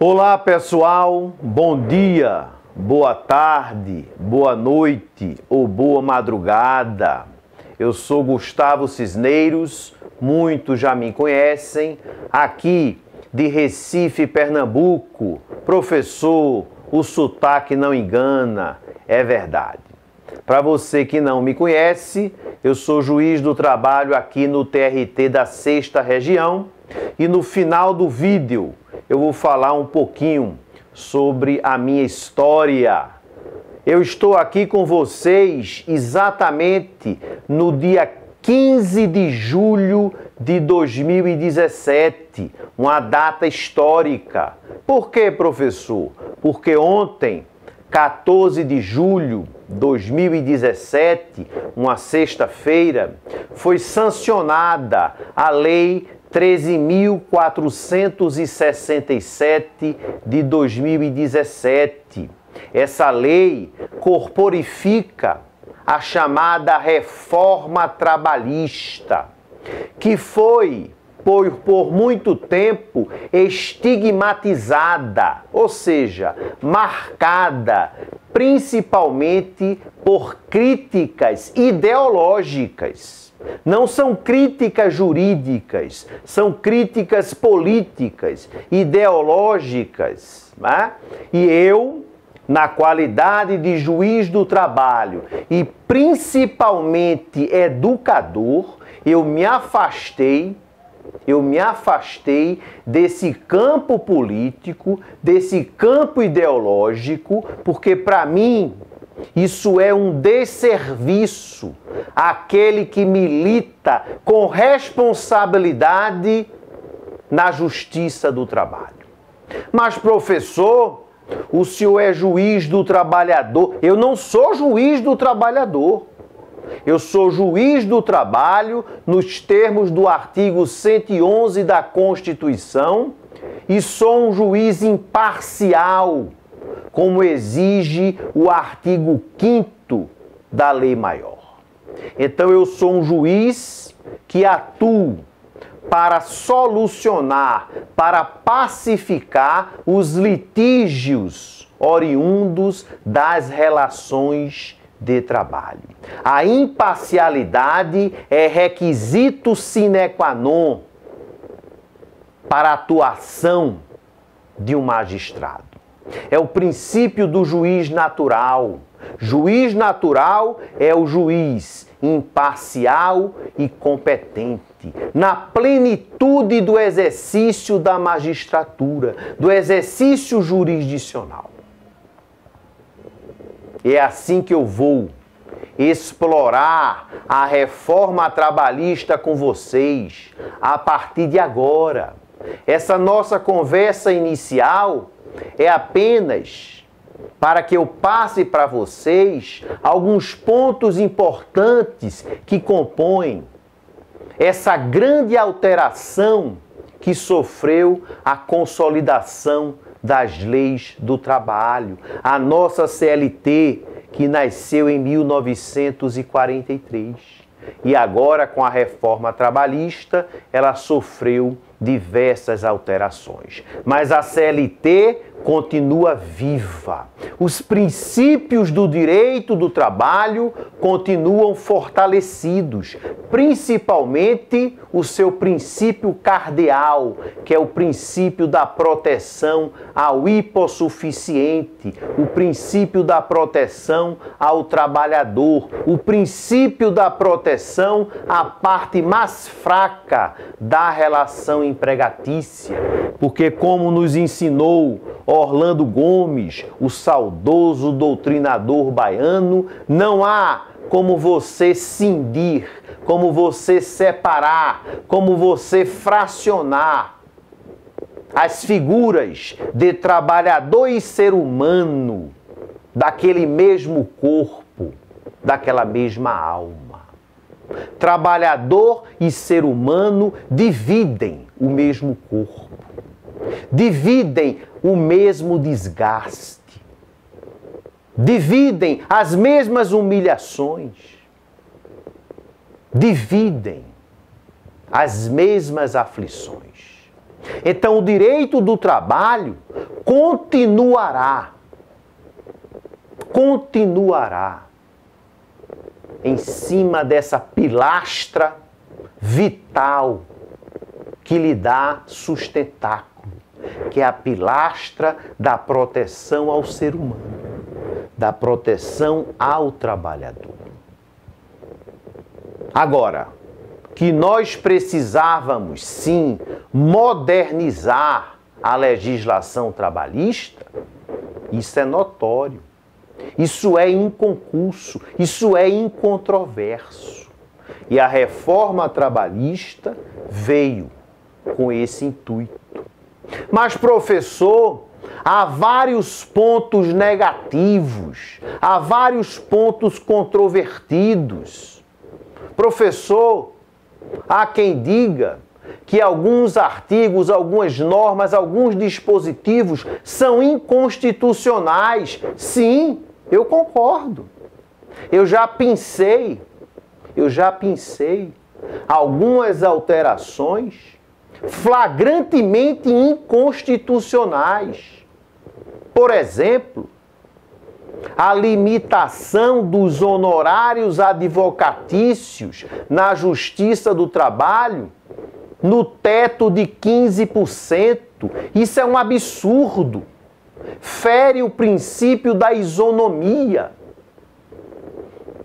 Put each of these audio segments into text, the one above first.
Olá pessoal, bom dia, boa tarde, boa noite ou boa madrugada. Eu sou Gustavo Cisneiros, muitos já me conhecem, aqui de Recife, Pernambuco. Professor, o sotaque não engana, é verdade. Para você que não me conhece, eu sou juiz do trabalho aqui no TRT da 6ª Região e no final do vídeo eu vou falar um pouquinho sobre a minha história. Eu estou aqui com vocês exatamente no dia 15 de julho de 2017, uma data histórica. Por quê, professor? Porque ontem, 14 de julho de 2017, uma sexta-feira, foi sancionada a Lei 13.467 de 2017. Essa lei corporifica a chamada reforma trabalhista, que foi por muito tempo estigmatizada, ou seja, marcada principalmente por críticas ideológicas. Não são críticas jurídicas, são críticas políticas, ideológicas, né? E eu, na qualidade de juiz do trabalho e principalmente educador, eu me afastei desse campo político, desse campo ideológico, porque para mim isso é um desserviço àquele que milita com responsabilidade na justiça do trabalho. Mas, professor, o senhor é juiz do trabalhador. Eu não sou juiz do trabalhador. Eu sou juiz do trabalho nos termos do artigo 111 da Constituição e sou um juiz imparcial, como exige o artigo 5º da Lei Maior. Então eu sou um juiz que atuo para solucionar, para pacificar os litígios oriundos das relações de trabalho. A imparcialidade é requisito sine qua non para a atuação de um magistrado. É o princípio do juiz natural. Juiz natural é o juiz imparcial e competente, na plenitude do exercício da magistratura, do exercício jurisdicional. É assim que eu vou explorar a reforma trabalhista com vocês a partir de agora. Essa nossa conversa inicial é apenas para que eu passe para vocês alguns pontos importantes que compõem essa grande alteração que sofreu a consolidação das leis do trabalho, a nossa CLT, que nasceu em 1943. E agora, com a reforma trabalhista, ela sofreu diversas alterações. Mas a CLT continua viva. Os princípios do direito do trabalho continuam fortalecidos, principalmente o seu princípio cardeal, que é o princípio da proteção ao hipossuficiente, o princípio da proteção ao trabalhador, o princípio da proteção à parte mais fraca da relação empregatícia, porque como nos ensinou Orlando Gomes, o saudoso doutrinador baiano, não há como você cindir, como você separar, como você fracionar as figuras de trabalhador e ser humano daquele mesmo corpo, daquela mesma alma. Trabalhador e ser humano dividem o mesmo corpo, dividem o mesmo desgaste, dividem as mesmas humilhações, dividem as mesmas aflições. Então, o direito do trabalho continuará em cima dessa pilastra vital que lhe dá sustentáculo, que é a pilastra da proteção ao ser humano, da proteção ao trabalhador. Agora, que nós precisávamos, sim, modernizar a legislação trabalhista, isso é notório, isso é inconcurso, isso é incontroverso. E a reforma trabalhista veio com esse intuito. Mas, professor, há vários pontos negativos, há vários pontos controvertidos. Professor, há quem diga que alguns artigos, algumas normas, alguns dispositivos são inconstitucionais. Sim, eu concordo. Eu já pensei algumas alterações flagrantemente inconstitucionais. Por exemplo, a limitação dos honorários advocatícios na Justiça do Trabalho no teto de 15%. Isso é um absurdo. Fere o princípio da isonomia.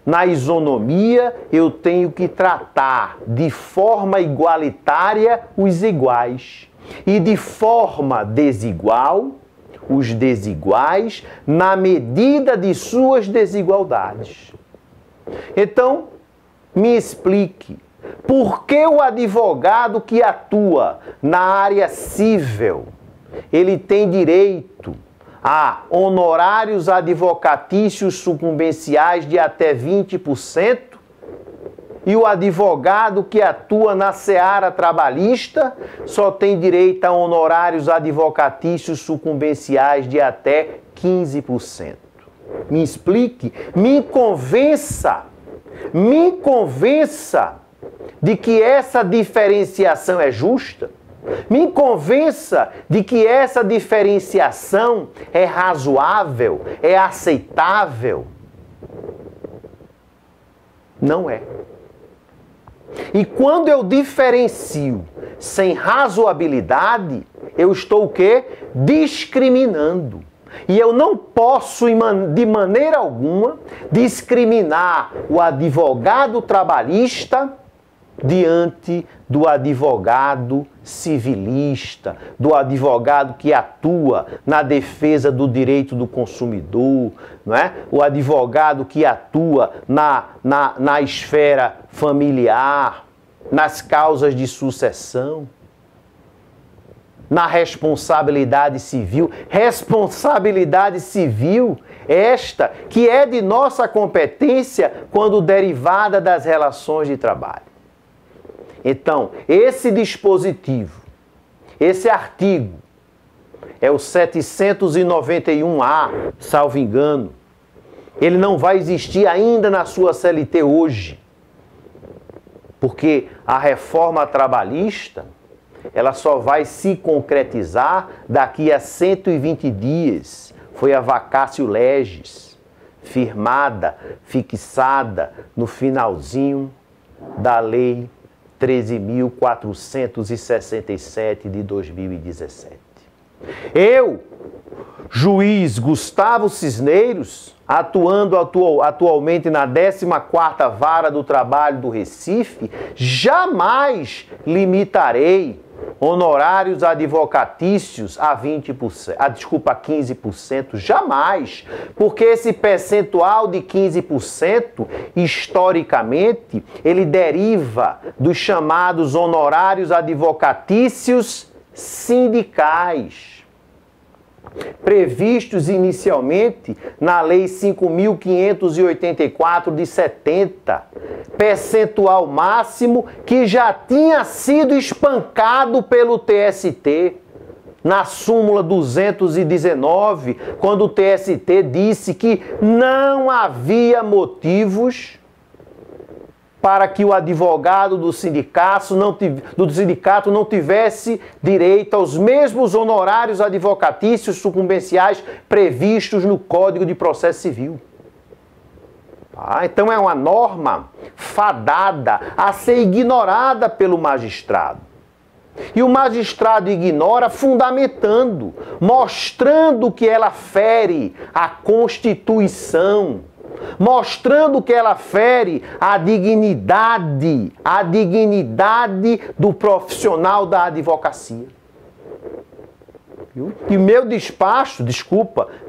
Na isonomia, eu tenho que tratar de forma igualitária os iguais e de forma desigual os desiguais na medida de suas desigualdades. Então, me explique, por que o advogado que atua na área civil, ele tem direito a honorários advocatícios sucumbenciais de até 20%, e o advogado que atua na seara trabalhista só tem direito a honorários advocatícios sucumbenciais de até 15%. Me explique, me convença de que essa diferenciação é justa. Me convença de que essa diferenciação é razoável, é aceitável. Não é. E quando eu diferencio sem razoabilidade, eu estou o quê? Discriminando. E eu não posso, de maneira alguma, discriminar o advogado trabalhista diante do advogado civilista, do advogado que atua na defesa do direito do consumidor, não é? O advogado que atua na esfera familiar, nas causas de sucessão, na responsabilidade civil. Responsabilidade civil esta que é de nossa competência quando derivada das relações de trabalho. Então, esse dispositivo, esse artigo, é o 791-A, salvo engano. Ele não vai existir ainda na sua CLT hoje, porque a reforma trabalhista, ela só vai se concretizar daqui a 120 dias. Foi a vacatio legis, firmada, fixada no finalzinho da Lei 13.467 de 2017. Eu, juiz Gustavo Cisneiros, atuando atualmente na 14ª Vara do Trabalho do Recife, jamais limitarei honorários advocatícios a 15%, jamais, porque esse percentual de 15%, historicamente, ele deriva dos chamados honorários advocatícios sindicais, previstos inicialmente na Lei 5.584 de 70, percentual máximo que já tinha sido espancado pelo TST na súmula 219, quando o TST disse que não havia motivos para que o advogado do sindicato não tivesse direito aos mesmos honorários advocatícios sucumbenciais previstos no Código de Processo Civil. Então é uma norma fadada a ser ignorada pelo magistrado. E o magistrado ignora fundamentando, mostrando que ela fere a Constituição, mostrando que ela fere a dignidade do profissional da advocacia. E meu despacho,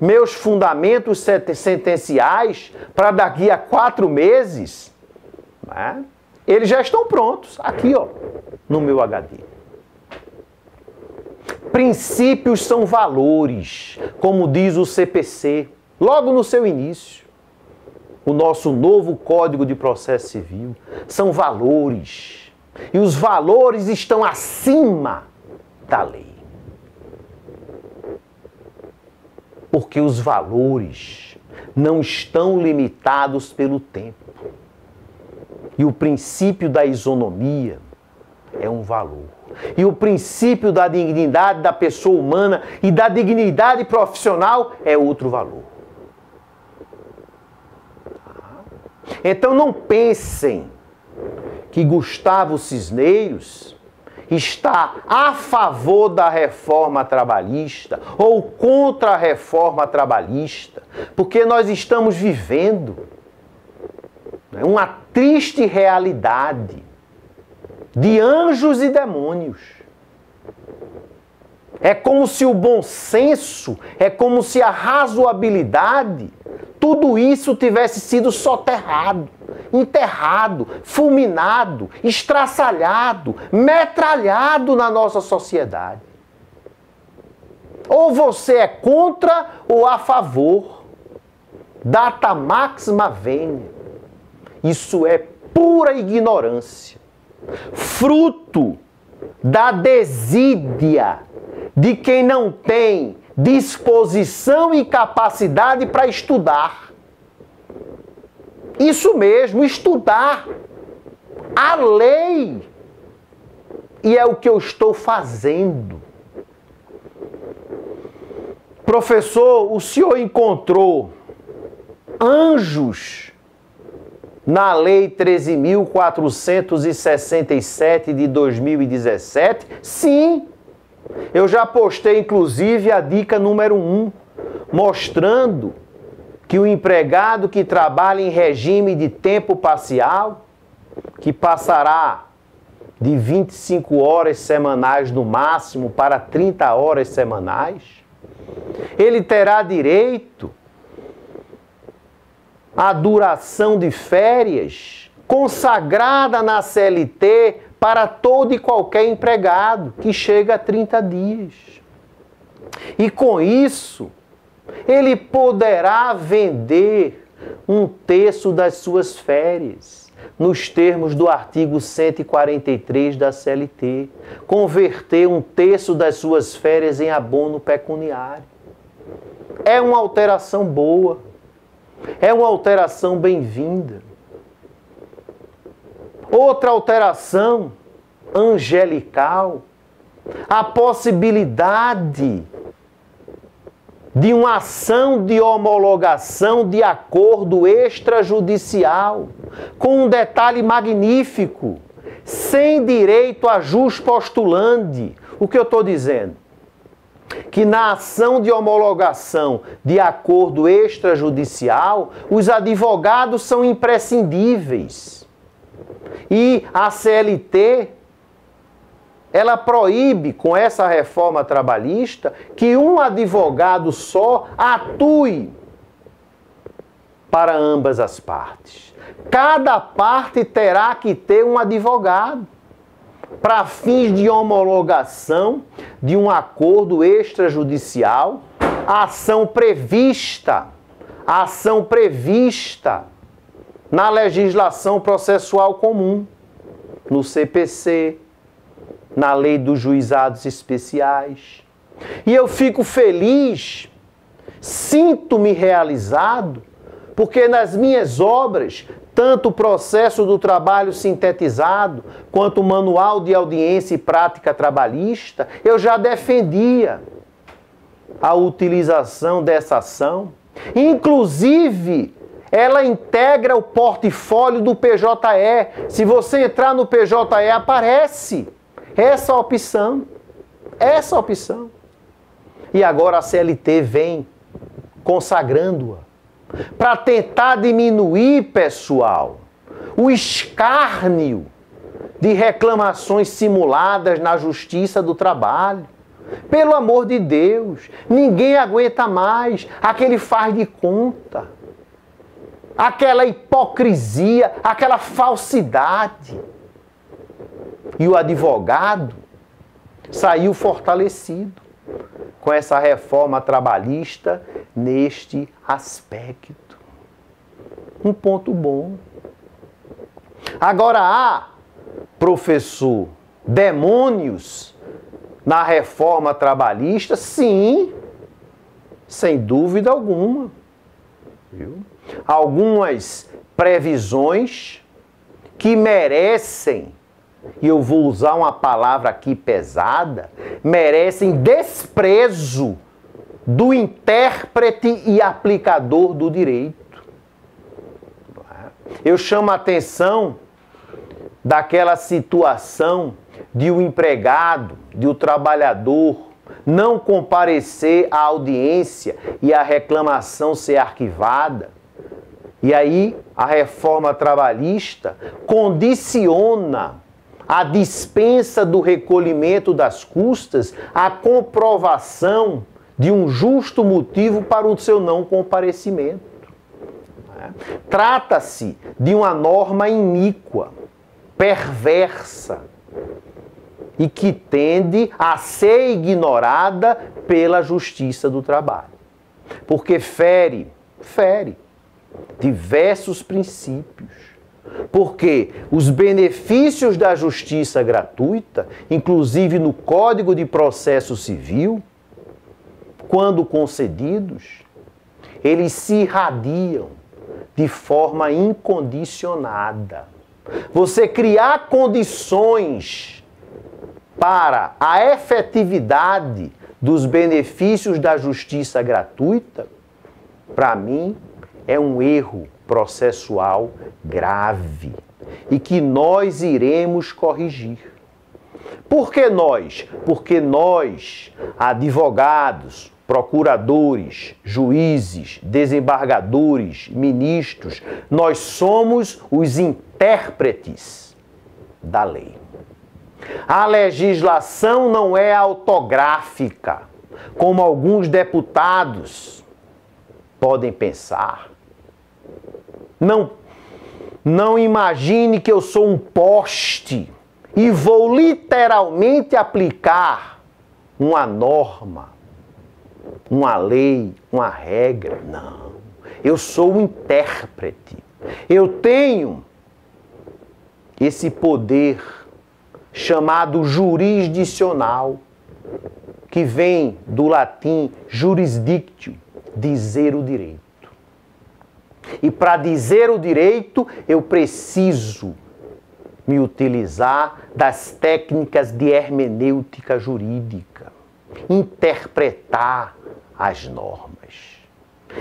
meus fundamentos sentenciais para daqui a 4 meses, né, eles já estão prontos, aqui ó, no meu HD. Princípios são valores, como diz o CPC, logo no seu início. O nosso novo Código de Processo Civil são valores. E os valores estão acima da lei. Porque os valores não estão limitados pelo tempo. E o princípio da isonomia é um valor. E o princípio da dignidade da pessoa humana e da dignidade profissional é outro valor. Então não pensem que Gustavo Cisneiros está a favor da reforma trabalhista ou contra a reforma trabalhista, porque nós estamos vivendo uma triste realidade de anjos e demônios. É como se o bom senso, é como se a razoabilidade, tudo isso tivesse sido soterrado, enterrado, fulminado, estraçalhado, metralhado na nossa sociedade. Ou você é contra ou a favor. Data máxima venia. Isso é pura ignorância. Fruto da desídia de quem não tem disposição e capacidade para estudar. Isso mesmo, estudar a lei. E é o que eu estou fazendo. Professor, o senhor encontrou anjos na Lei 13.467 de 2017? Sim. Eu já postei, inclusive, a dica número 1, mostrando que o empregado que trabalha em regime de tempo parcial, que passará de 25 horas semanais no máximo para 30 horas semanais, ele terá direito à duração de férias consagrada na CLT para todo e qualquer empregado, que chega a 30 dias. E com isso, ele poderá vender 1/3 das suas férias, nos termos do artigo 143 da CLT, converter 1/3 das suas férias em abono pecuniário. É uma alteração boa, é uma alteração bem-vinda. Outra alteração angelical, a possibilidade de uma ação de homologação de acordo extrajudicial, com um detalhe magnífico, sem direito a jus postulandi. O que eu estou dizendo? Que na ação de homologação de acordo extrajudicial, os advogados são imprescindíveis. E a CLT, ela proíbe, com essa reforma trabalhista, que um advogado só atue para ambas as partes. Cada parte terá que ter um advogado para fins de homologação de um acordo extrajudicial, a ação prevista na legislação processual comum, no CPC, na lei dos juizados especiais. E eu fico feliz, sinto-me realizado, Porque nas minhas obras, tanto o processo do trabalho sintetizado, quanto o manual de audiência e prática trabalhista, eu já defendia a utilização dessa ação. Inclusive, ela integra o portfólio do PJE. Se você entrar no PJE, aparece essa opção. Essa opção. E agora a CLT vem consagrando-a para tentar diminuir, pessoal, o escárnio de reclamações simuladas na Justiça do Trabalho. Pelo amor de Deus, ninguém aguenta mais aquele faz de conta, aquela hipocrisia, aquela falsidade. E o advogado saiu fortalecido com essa reforma trabalhista neste aspecto. Um ponto bom. Agora há, professor, demônios na reforma trabalhista? Sim, sem dúvida alguma. Viu? Algumas previsões que merecem, e eu vou usar uma palavra aqui pesada, merecem desprezo do intérprete e aplicador do direito. Eu chamo a atenção daquela situação de o empregado, de o trabalhador não comparecer à audiência e a reclamação ser arquivada. E aí a reforma trabalhista condiciona a dispensa do recolhimento das custas à comprovação de um justo motivo para o seu não comparecimento. Trata-se de uma norma iníqua, perversa, e que tende a ser ignorada pela Justiça do Trabalho. Porque fere diversos princípios. Porque os benefícios da justiça gratuita, inclusive no Código de Processo Civil, quando concedidos, eles se irradiam de forma incondicionada. Você criar condições para a efetividade dos benefícios da justiça gratuita, para mim, é um erro processual grave e que nós iremos corrigir. Por que nós? Porque nós, advogados, procuradores, juízes, desembargadores, ministros, nós somos os intérpretes da lei. A legislação não é autográfica, como alguns deputados podem pensar. Não imagine que eu sou um poste e vou literalmente aplicar uma norma, uma lei, uma regra. Não. Eu sou um intérprete. Eu tenho esse poder chamado jurisdicional, que vem do latim jurisdictio, dizer o direito. E para dizer o direito, eu preciso me utilizar das técnicas de hermenêutica jurídica, interpretar as normas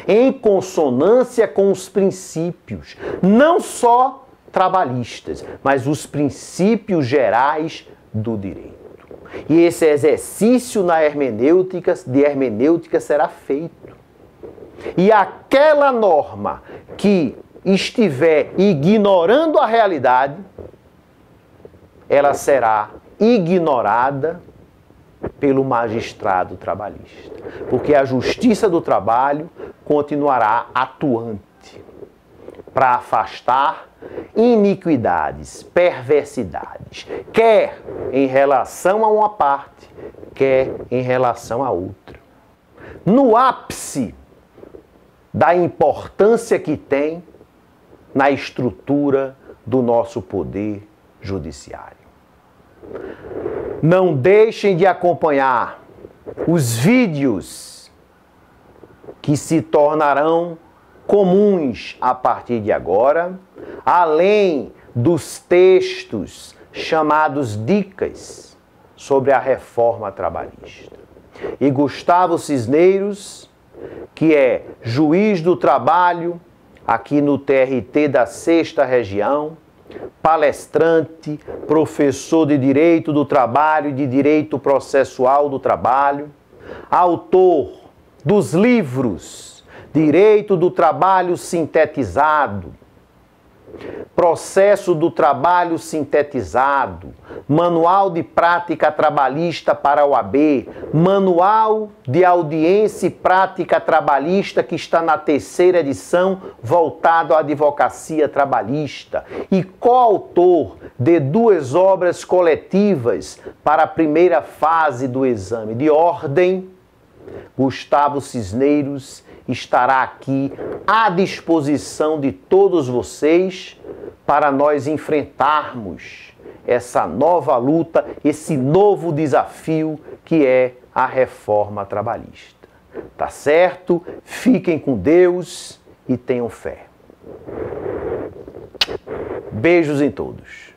em consonância com os princípios, não só trabalhistas, mas os princípios gerais do direito. E esse exercício de hermenêutica será feito. E aquela norma que estiver ignorando a realidade, ela será ignorada pelo magistrado trabalhista. Porque a Justiça do Trabalho continuará atuante para afastar iniquidades, perversidades, quer em relação a uma parte, quer em relação a outra. No ápice da importância que tem na estrutura do nosso poder judiciário. Não deixem de acompanhar os vídeos que se tornarão comuns a partir de agora, além dos textos chamados dicas sobre a reforma trabalhista. E Gustavo Cisneiros, que é juiz do trabalho aqui no TRT da 6ª Região, palestrante, professor de Direito do Trabalho e de Direito Processual do Trabalho, autor dos livros Direito do Trabalho Sintetizado, Processo do Trabalho Sintetizado, Manual de Prática Trabalhista para a OAB, Manual de Audiência e Prática Trabalhista, que está na 3ª edição, voltado à advocacia trabalhista, e coautor de 2 obras coletivas para a primeira fase do exame de ordem. Gustavo Cisneiros estará aqui à disposição de todos vocês para nós enfrentarmos essa nova luta, esse novo desafio que é a reforma trabalhista. Tá certo? Fiquem com Deus e tenham fé. Beijos em todos.